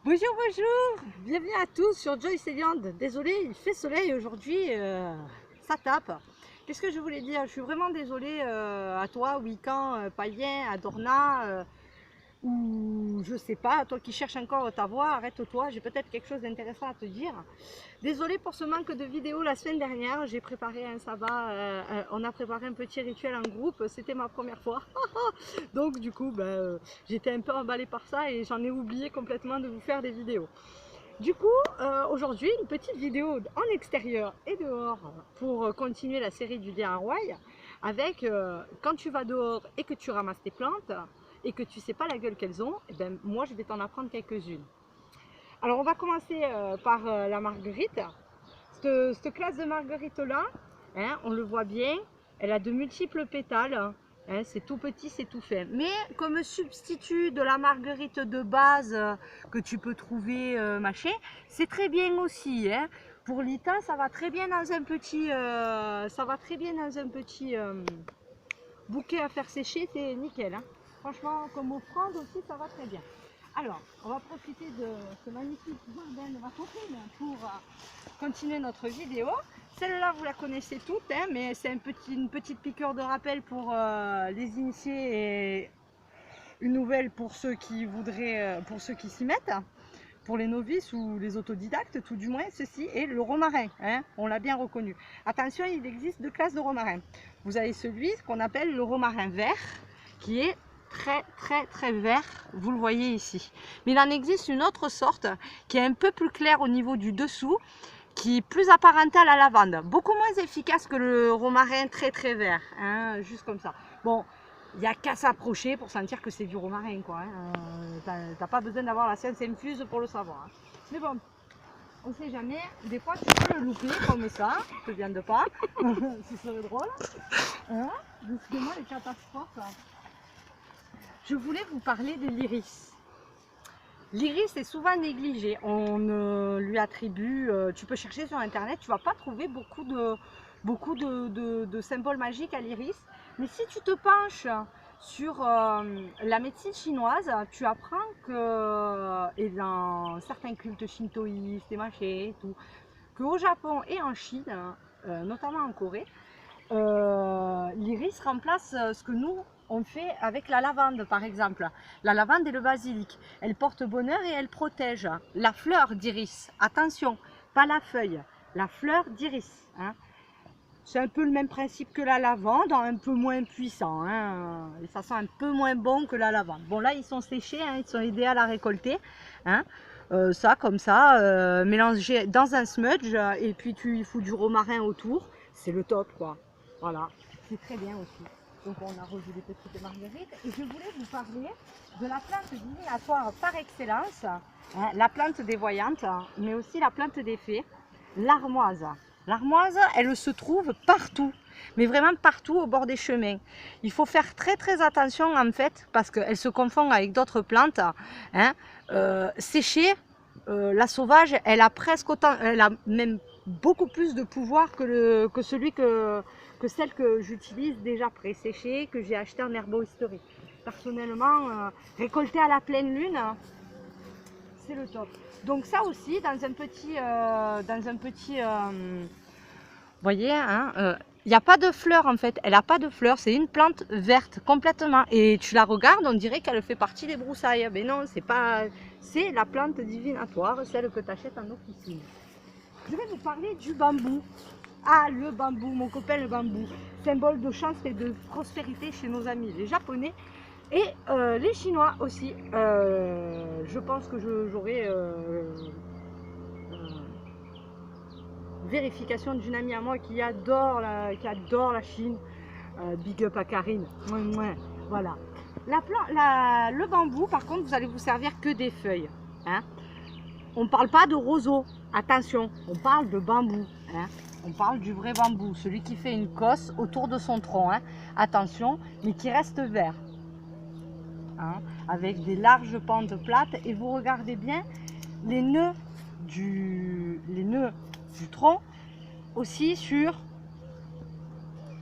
Bonjour, bonjour, bienvenue à tous sur Joyce et Viande. Désolée, il fait soleil aujourd'hui, ça tape. Qu'est-ce que je voulais dire? Je suis vraiment désolée à toi, Wiccan, Païen, à Dorna, ou je sais pas, à toi qui cherches encore ta voix, arrête-toi, j'ai peut-être quelque chose d'intéressant à te dire. Désolée pour ce manque de vidéos la semaine dernière, j'ai préparé un sabbat, on a préparé un petit rituel en groupe, c'était ma première fois. Donc du coup, j'étais un peu emballée par ça et j'en ai oublié complètement de vous faire des vidéos. Du coup, aujourd'hui, une petite vidéo en extérieur et dehors pour continuer la série du DIY avec quand tu vas dehors et que tu ramasses tes plantes et que tu sais pas la gueule qu'elles ont, et ben, moi je vais t'en apprendre quelques-unes. Alors on va commencer par la marguerite. Cette classe de marguerite là, hein, on le voit bien, elle a de multiples pétales. Hein, c'est tout petit, c'est tout fin. Mais comme substitut de la marguerite de base que tu peux trouver machin, c'est très bien aussi. Hein. Pour l'étain, ça va très bien dans un petit, bouquet à faire sécher, c'est nickel. Hein. Franchement, comme offrande aussi, ça va très bien. Alors, on va profiter de ce magnifique jardin de Vacances pour continuer notre vidéo. Celle-là, vous la connaissez toutes, hein, mais c'est une petite piqûre de rappel pour les initiés et une nouvelle pour ceux qui voudraient, pour ceux qui s'y mettent. Pour les novices ou les autodidactes, tout du moins, ceci est le romarin, hein, on l'a bien reconnu. Attention, il existe deux classes de romarin. Vous avez celui qu'on appelle le romarin vert, qui est très vert, vous le voyez ici. Mais il en existe une autre sorte qui est un peu plus claire au niveau du dessous, qui est plus apparenté à la lavande, beaucoup moins efficace que le romarin très vert, hein, juste comme ça. Bon, il n'y a qu'à s'approcher pour sentir que c'est du romarin, quoi. Hein. T'as pas besoin d'avoir la science infuse pour le savoir. Hein. Mais bon, on sait jamais. Des fois, tu peux le louper comme ça, ne te viande pas. Ce serait drôle. Hein, décidément, les catastrophes. Je voulais vous parler de l'iris. L'iris est souvent négligé. On lui attribue, tu peux chercher sur internet, tu vas pas trouver beaucoup de symboles magiques à l'iris. Mais si tu te penches sur la médecine chinoise, tu apprends que, et dans certains cultes shintoïstes et machin et tout, qu'au Japon et en Chine, notamment en Corée, l'iris remplace ce que nous on fait avec la lavande par exemple. La lavande et le basilic, elle porte bonheur et elle protège. La fleur d'iris, attention, pas la feuille, la fleur d'iris. Hein. C'est un peu le même principe que la lavande, un peu moins puissant. Hein. Et ça sent un peu moins bon que la lavande. Bon là ils sont séchés, hein, ils sont aidés à la récolter. Hein. Ça comme ça, mélangé dans un smudge et puis tu y fous du romarin autour. C'est le top quoi. Voilà, c'est très bien aussi. Donc on a revu les petites marguerites et je voulais vous parler de la plante divinatoire par excellence, hein, la plante des voyantes, mais aussi la plante des fées, l'armoise. L'armoise, elle se trouve partout, mais vraiment partout au bord des chemins. Il faut faire très attention en fait, parce qu'elle se confond avec d'autres plantes. Hein. Séchée, la sauvage, elle a presque autant, elle a même beaucoup plus de pouvoir que celle que j'utilise déjà pré-séchée, que j'ai acheté en herboristerie. Personnellement, récolter à la pleine lune, c'est le top. Donc ça aussi, dans un petit voyez, hein, il n'y a pas de fleurs en fait, elle n'a pas de fleurs, c'est une plante verte complètement. Et tu la regardes, on dirait qu'elle fait partie des broussailles. Mais non, c'est pas, c'est la plante divinatoire, celle que tu achètes en officine. Je vais vous parler du bambou. Ah, le bambou, mon copain le bambou, symbole de chance et de prospérité chez nos amis les Japonais et les Chinois aussi. Je pense que j'aurai vérification d'une amie à moi qui adore la Chine. Big up à Karine. Voilà. Le bambou, par contre, vous allez vous servir que des feuilles. Hein. On ne parle pas de roseau, attention, on parle de bambou. Hein. On parle du vrai bambou, celui qui fait une cosse autour de son tronc. Hein. Attention, mais qui reste vert. Hein. Avec des larges pentes plates. Et vous regardez bien les nœuds du tronc aussi sur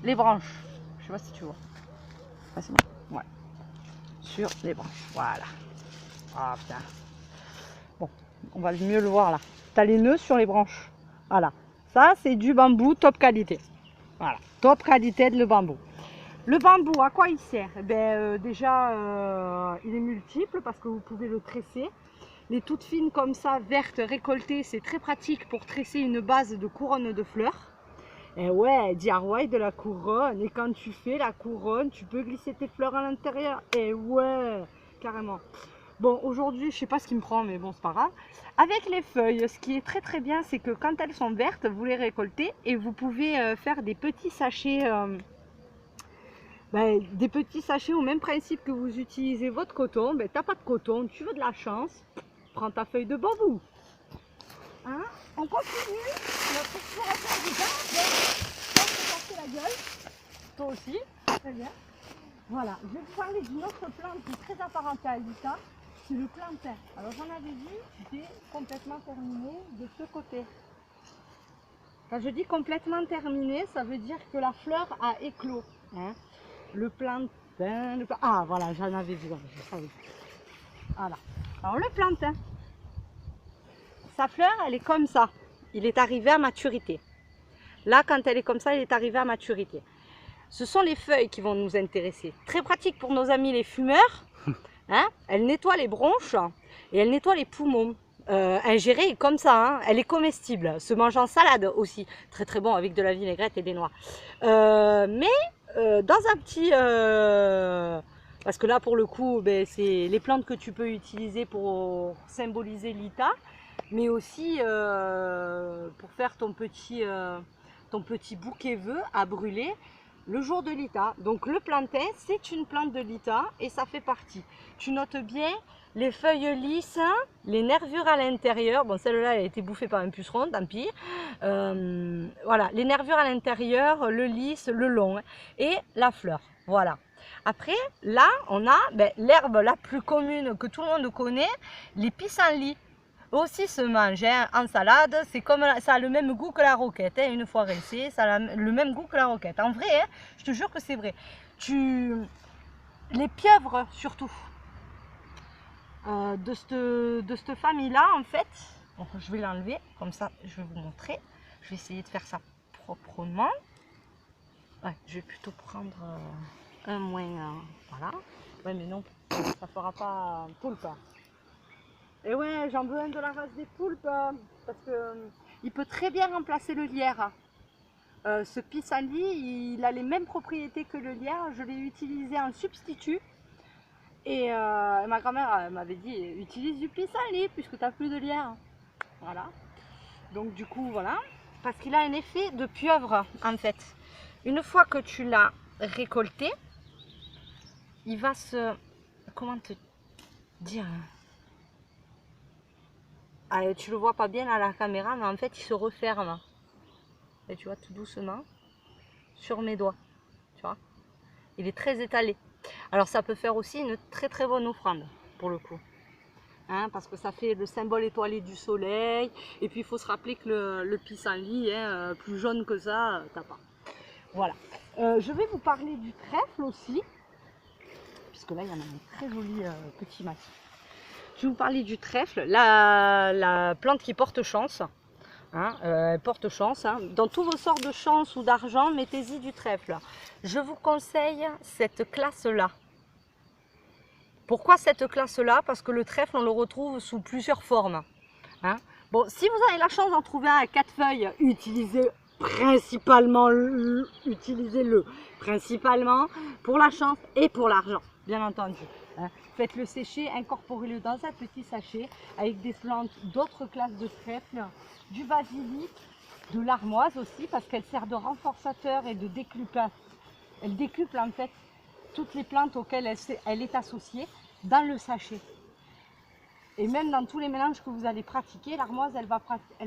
les branches. Je sais pas si tu vois. Facilement. Ouais. Sur les branches. Voilà. Oh putain. Bon, on va mieux le voir là. Tu as les nœuds sur les branches. Voilà. Ça, c'est du bambou top qualité. Voilà, top qualité de le bambou. Le bambou, à quoi il sert? Déjà, il est multiple parce que vous pouvez le tresser. Les toutes fines comme ça, vertes, récoltées, c'est très pratique pour tresser une base de couronne de fleurs. Et ouais, DIY de la couronne. Et quand tu fais la couronne, tu peux glisser tes fleurs à l'intérieur. Et ouais, carrément. Bon, aujourd'hui, je sais pas ce qui me prend, mais bon, c'est pas grave. Avec les feuilles, ce qui est très très bien, c'est que quand elles sont vertes, vous les récoltez et vous pouvez faire des petits sachets. Des petits sachets au même principe que vous utilisez votre coton. T'as pas de coton, tu veux de la chance, prends ta feuille de bambou. Hein, on continue notre exploration du jardin. On se casser la gueule. Toi aussi, très bien. Voilà, je vais vous parler d'une autre plante qui est très apparentée à l'Utah. C'est le plantain. Alors j'en avais vu, c'était complètement terminé de ce côté. Quand je dis complètement terminé, ça veut dire que la fleur a éclos. Hein. Le plantain, ah voilà, j'en avais vu, je savais. Voilà. Alors le plantain, sa fleur, elle est comme ça. Il est arrivé à maturité. Là, quand elle est comme ça, il est arrivé à maturité. Ce sont les feuilles qui vont nous intéresser. Très pratique pour nos amis les fumeurs. Hein, elle nettoie les bronches et elle nettoie les poumons. Ingérée comme ça, hein, elle est comestible. Se mange en salade aussi. Très très bon avec de la vinaigrette et des noix. Dans un petit... parce que là pour le coup, c'est les plantes que tu peux utiliser pour symboliser l'Ita. Mais aussi pour faire ton petit bouquet vœu à brûler le jour de l'Ita. Donc le plantain, c'est une plante de l'Ita et ça fait partie. Tu notes bien les feuilles lisses, les nervures à l'intérieur. Bon, celle-là, elle a été bouffée par un puceron, tant pis. Voilà, les nervures à l'intérieur, le lisse, le long et la fleur. Voilà. Après, là, on a l'herbe la plus commune que tout le monde connaît, les pissenlits. Aussi se mange hein, en salade, c'est comme ça a le même goût que la roquette, hein, une fois rincée, ça a le même goût que la roquette. En vrai, hein, je te jure que c'est vrai. Les pieuvres surtout de cette famille-là, en fait, donc je vais l'enlever, comme ça je vais vous montrer. Je vais essayer de faire ça proprement. Ouais, je vais plutôt prendre un moins, voilà. Ouais, mais non, ça fera pas poulpe. Et ouais, j'en veux un de la race des poulpes parce que il peut très bien remplacer le lierre. Ce pissenlit, il a les mêmes propriétés que le lierre. Je l'ai utilisé en substitut. Et ma grand-mère m'avait dit, utilise du pissenlit puisque tu n'as plus de lierre. Voilà. Donc du coup, voilà. Parce qu'il a un effet de pieuvre en fait. Une fois que tu l'as récolté, il va se... Comment te dire? Ah, tu le vois pas bien à la caméra, mais en fait, il se referme. Et tu vois, tout doucement, sur mes doigts. Tu vois, il est très étalé. Alors, ça peut faire aussi une très très bonne offrande, pour le coup. Hein, parce que ça fait le symbole étoilé du soleil. Et puis, il faut se rappeler que le pissenlit, hein, plus jaune que ça, t'as pas. Voilà. Je vais vous parler du trèfle aussi. Puisque là, il y en a un très joli petit massif. Je vais vous parler du trèfle, la plante qui porte chance. Hein, porte chance. Hein. Dans tous vos sorts de chance ou d'argent, mettez-y du trèfle. Je vous conseille cette classe-là. Pourquoi cette classe-là? Parce que le trèfle, on le retrouve sous plusieurs formes. Hein. Bon, si vous avez la chance d'en trouver un à 4 feuilles, utilisez-le principalement pour la chance et pour l'argent, bien entendu. Hein. Faites-le sécher, incorporez-le dans un petit sachet avec des plantes d'autres classes de trèfle, du basilic, de l'armoise aussi parce qu'elle sert de renforçateur et de décuplage. Elle décuple en fait toutes les plantes auxquelles elle est associée dans le sachet. Et même dans tous les mélanges que vous allez pratiquer, l'armoise elle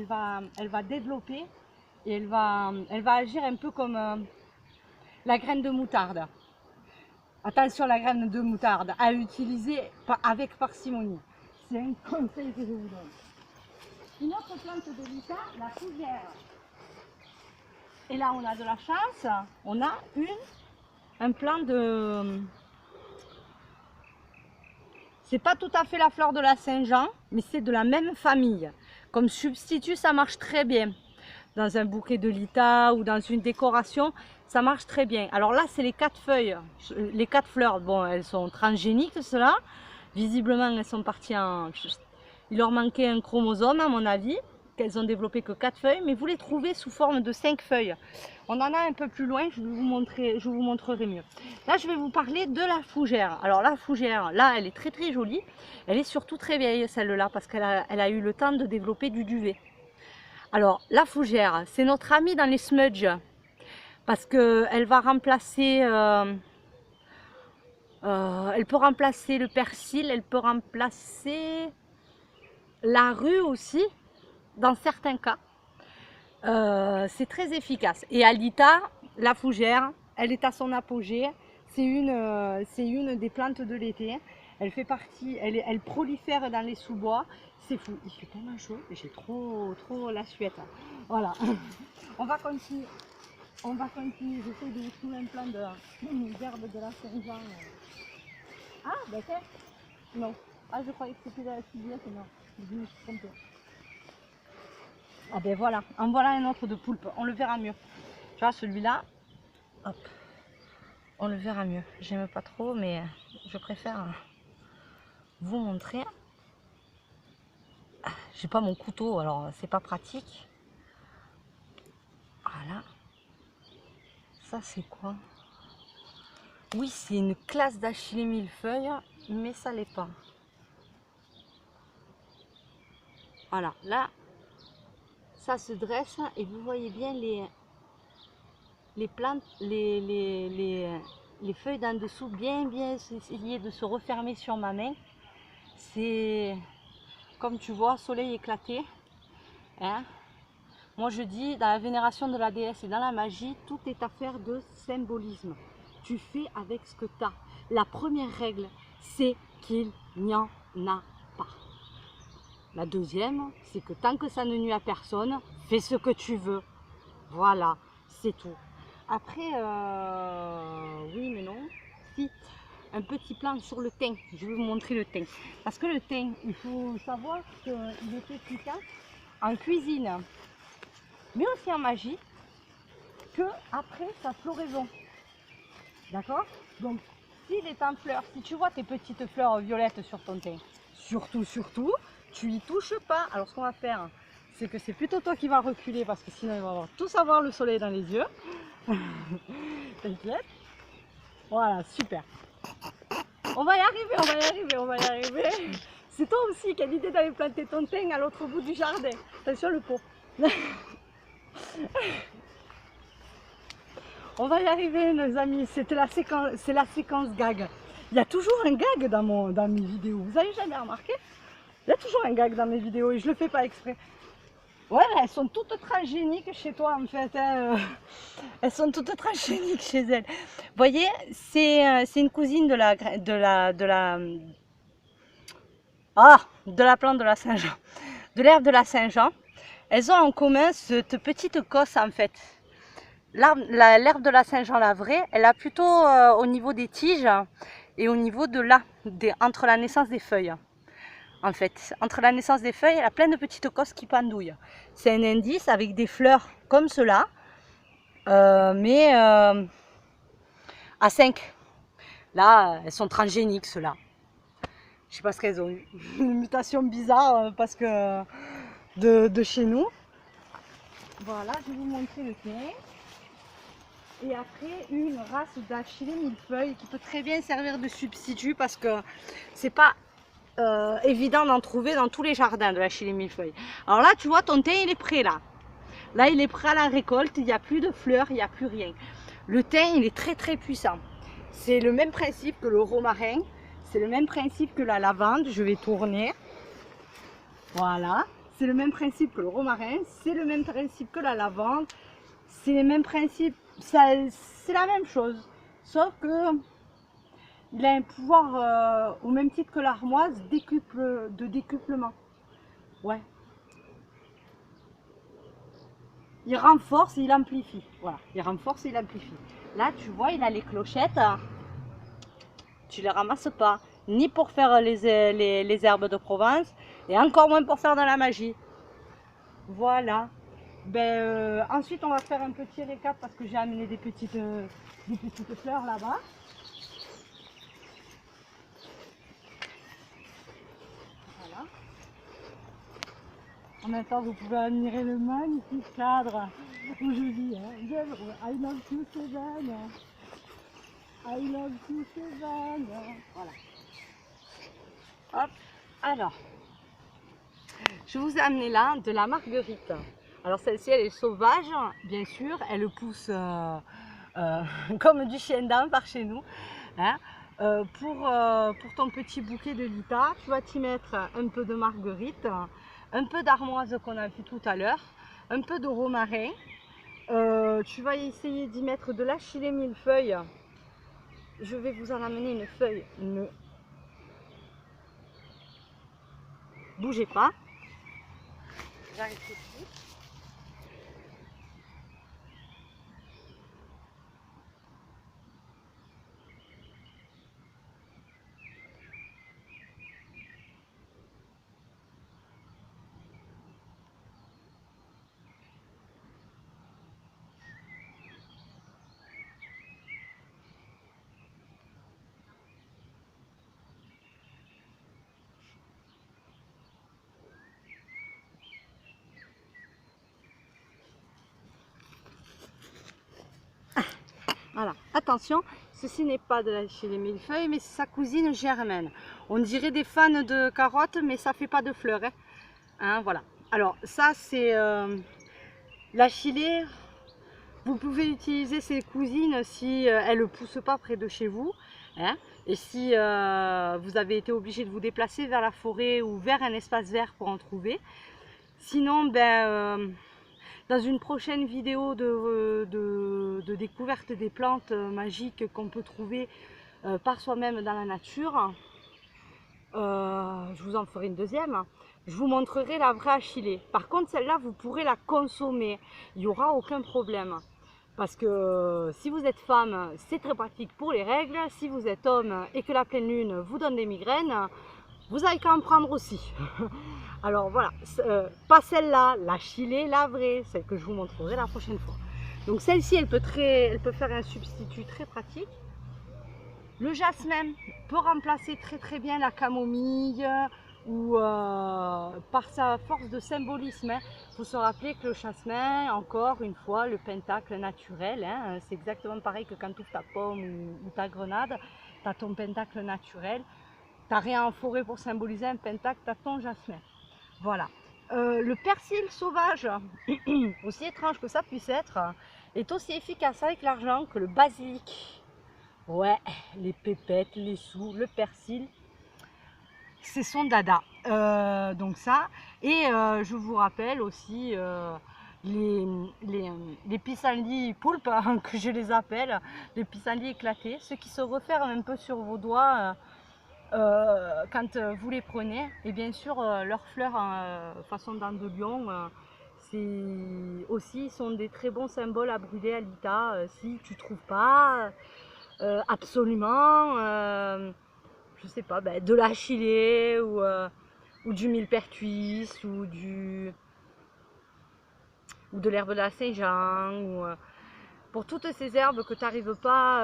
va développer et elle va agir un peu comme la graine de moutarde. Attention, la graine de moutarde à utiliser avec parcimonie. C'est un conseil que je vous donne. Une autre plante de l'Utah, la fougère. Et là, on a de la chance. On a un plant de... C'est pas tout à fait la fleur de la Saint-Jean, mais c'est de la même famille. Comme substitut, ça marche très bien. Dans un bouquet de lita ou dans une décoration, ça marche très bien. Alors là, c'est les 4 feuilles, les 4 fleurs. Bon, elles sont transgéniques, ceux-là. Visiblement, elles sont parties en... Il leur manquait un chromosome, à mon avis, qu'elles ont développé que 4 feuilles, mais vous les trouvez sous forme de 5 feuilles. On en a un peu plus loin, je vous montrerai mieux. Là, je vais vous parler de la fougère. Alors la fougère, là, elle est très très jolie. Elle est surtout très vieille, celle-là, parce qu'elle a eu le temps de développer du duvet. Alors, la fougère, c'est notre amie dans les smudges, parce qu'elle va remplacer, elle peut remplacer le persil, elle peut remplacer la rue aussi, dans certains cas. C'est très efficace. Et Alita, la fougère, elle est à son apogée. C'est une des plantes de l'été. Elle fait partie, elle prolifère dans les sous-bois. C'est fou, il fait tellement chaud, j'ai trop la suette. Voilà. On va continuer. J'essaie de vous trouver un plan d'herbe de la Saint-Jean. Ah, d'accord. Non. Ah, je croyais que c'était la civiette, non. Je me suis trompée. Ah ben voilà, en voilà un autre de poulpe, on le verra mieux. Tu vois, celui-là, hop, on le verra mieux. J'aime pas trop, mais je préfère vous montrer. J'ai pas mon couteau, alors c'est pas pratique. Voilà. Ça c'est quoi? Oui, c'est une classe d'achillée millefeuille, mais ça l'est pas. Voilà, là, ça se dresse et vous voyez bien les plantes, les feuilles d'en dessous bien essayer de se refermer sur ma main. C'est comme tu vois, soleil éclaté. Hein. Moi je dis, dans la vénération de la déesse et dans la magie, tout est affaire de symbolisme. Tu fais avec ce que tu as. La première règle, c'est qu'il n'y en a pas. La deuxième, c'est que tant que ça ne nuit à personne, fais ce que tu veux. Voilà, c'est tout. Après, oui mais non, si, un petit plan sur le thym. Je vais vous montrer le thym. Parce que le thym, il faut savoir qu'il est efficace en cuisine, mais aussi en magie, que après sa floraison. D'accord? Donc, s'il est en fleurs, si tu vois tes petites fleurs violettes sur ton thym, surtout, tu y touches pas. Alors, ce qu'on va faire, c'est que c'est plutôt toi qui vas reculer parce que sinon, il va tous avoir le soleil dans les yeux. T'inquiète. Voilà, super. On va y arriver. C'est toi aussi qui as l'idée d'aller planter ton thym à l'autre bout du jardin. Attention le pot. On va y arriver, nos amis. C'est la séquence gag. Il y a toujours un gag dans mes vidéos. Vous avez jamais remarqué? Il y a toujours un gag dans mes vidéos et je le fais pas exprès. Ouais, elles sont toutes transgéniques chez toi en fait. Hein. Elles sont toutes transgéniques chez elles. Vous voyez, c'est une cousine de la plante de la Saint-Jean, de l'herbe de la Saint-Jean. Elles ont en commun cette petite cosse en fait. L'herbe de la Saint-Jean, la vraie, elle a plutôt au niveau des tiges et au niveau de entre la naissance des feuilles. En fait, entre la naissance des feuilles, elle a plein de petites cosses qui pendouillent. C'est un indice avec des fleurs comme cela, mais à 5. Là, elles sont transgéniques, ceux-là. Je sais pas ce qu'elles ont eu. Une mutation bizarre parce que de chez nous. Voilà, je vais vous montrer le thym. Et après, une race d'achillée millefeuille qui peut très bien servir de substitut parce que c'est pas évident d'en trouver dans tous les jardins de l'achillée millefeuille. Alors là, tu vois, ton thym, il est prêt là. Là, il est prêt à la récolte. Il n'y a plus de fleurs, il n'y a plus rien. Le thym, il est très très puissant. C'est le même principe que le romarin. C'est le même principe que la lavande. Je vais tourner. Voilà. C'est le même principe que le romarin. C'est le même principe que la lavande. C'est les mêmes principes. C'est la même chose. Sauf que il a un pouvoir au même titre que l'armoise de décuplement. Ouais. Il renforce et il amplifie. Voilà. Il renforce et il amplifie. Là, tu vois, il a les clochettes. Tu les ramasses pas. ni pour faire les herbes de Provence, et encore moins pour faire de la magie. Voilà. Ensuite, on va faire un petit récap parce que j'ai amené des petites fleurs là-bas. Voilà. En même temps, vous pouvez admirer le magnifique cadre où je vis. Hein. I love you, Seven. I love you, Seven. Voilà. Hop. Alors, je vous ai amené là de la marguerite. Alors celle-ci, elle est sauvage, bien sûr. Elle pousse comme du chien d'âne par chez nous. Hein. Pour ton petit bouquet de lita, tu vas t'y mettre un peu de marguerite, un peu d'armoise qu'on a vu tout à l'heure, un peu de romarin. Tu vas essayer d'y mettre de l'achillée millefeuille. Je vais vous en amener une feuille. Ne bougez pas. J'arrive tout de suite. Voilà, attention, ceci n'est pas de l'achillée millefeuille, mais c'est sa cousine germaine. On dirait des fans de carottes, mais ça fait pas de fleurs. Hein, voilà. Alors ça c'est l'achillée. Vous pouvez utiliser ces cousines si elles ne poussent pas près de chez vous. Hein, et si vous avez été obligé de vous déplacer vers la forêt ou vers un espace vert pour en trouver. Sinon, dans une prochaine vidéo de découverte des plantes magiques qu'on peut trouver par soi-même dans la nature, je vous en ferai une deuxième. Je vous montrerai la vraie achillée. Par contre, celle-là, vous pourrez la consommer. Il n'y aura aucun problème. Parce que si vous êtes femme, c'est très pratique pour les règles. Si vous êtes homme et que la pleine lune vous donne des migraines, vous avez qu'à en prendre aussi. Alors voilà, pas celle-là, l'achillée, la vraie, celle que je vous montrerai la prochaine fois. Donc celle-ci, elle peut faire un substitut très pratique. Le jasmin peut remplacer très bien la camomille ou par sa force de symbolisme. Il faut se rappeler que le jasmin, encore une fois, le pentacle naturel, hein, c'est exactement pareil que quand tu ouvres ta pomme ou ta grenade, tu as ton pentacle naturel. Tu n'as rien en forêt pour symboliser un pentacle, tu as ton jasmin. Voilà. Le persil sauvage, aussi étrange que ça puisse être, est aussi efficace avec l'argent que le basilic. Ouais, les pépettes, les sous, le persil, c'est son dada. Donc ça, et je vous rappelle aussi les pissenlits poulpes, que je les appelle, les pissenlits éclatés, ceux qui se referment un peu sur vos doigts quand vous les prenez. Et bien sûr, leurs fleurs façon dents de lion, c'est aussi sont des très bons symboles à brûler à l'Ita si tu trouves pas. Absolument, je sais pas, de l'achillée ou du millepertuis ou de l'herbe de la Saint-Jean. Pour toutes ces herbes que tu n'arrives pas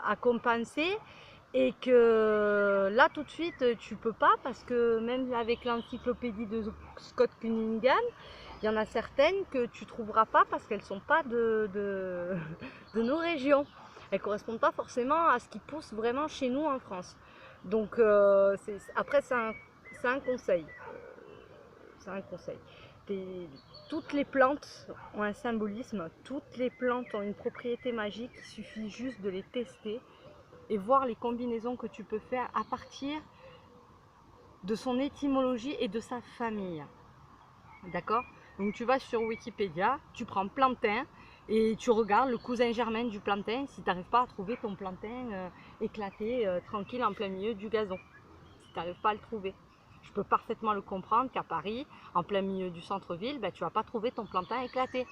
à compenser et que là tout de suite tu peux pas, parce que même avec l'encyclopédie de Scott Cunningham, il y en a certaines que tu trouveras pas parce qu'elles sont pas de nos régions. Elles ne correspondent pas forcément à ce qui pousse vraiment chez nous en France. Donc après c'est un conseil. C'est un conseil. Toutes les plantes ont un symbolisme, toutes les plantes ont une propriété magique, il suffit juste de les tester et voir les combinaisons que tu peux faire à partir de son étymologie et de sa famille. D'accord? Donc tu vas sur Wikipédia, tu prends plantain et tu regardes le cousin germain du plantain si tu n'arrives pas à trouver ton plantain éclaté, tranquille en plein milieu du gazon. Si tu n'arrives pas à le trouver. Je peux parfaitement le comprendre qu'à Paris, en plein milieu du centre-ville, tu ne vas pas trouver ton plantain éclaté.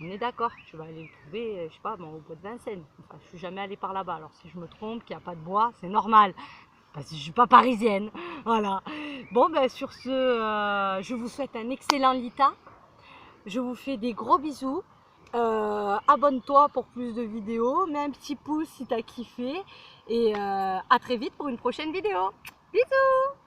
On est d'accord, tu vas aller le trouver, je sais pas, au bois de Vincennes. Enfin, je suis jamais allée par là-bas, alors si je me trompe, qu'il n'y a pas de bois, c'est normal. Parce que je suis pas parisienne, voilà. Bon, ben sur ce, je vous souhaite un excellent Lita. Je vous fais des gros bisous. Abonne-toi pour plus de vidéos, mets un petit pouce si tu as kiffé. Et à très vite pour une prochaine vidéo. Bisous!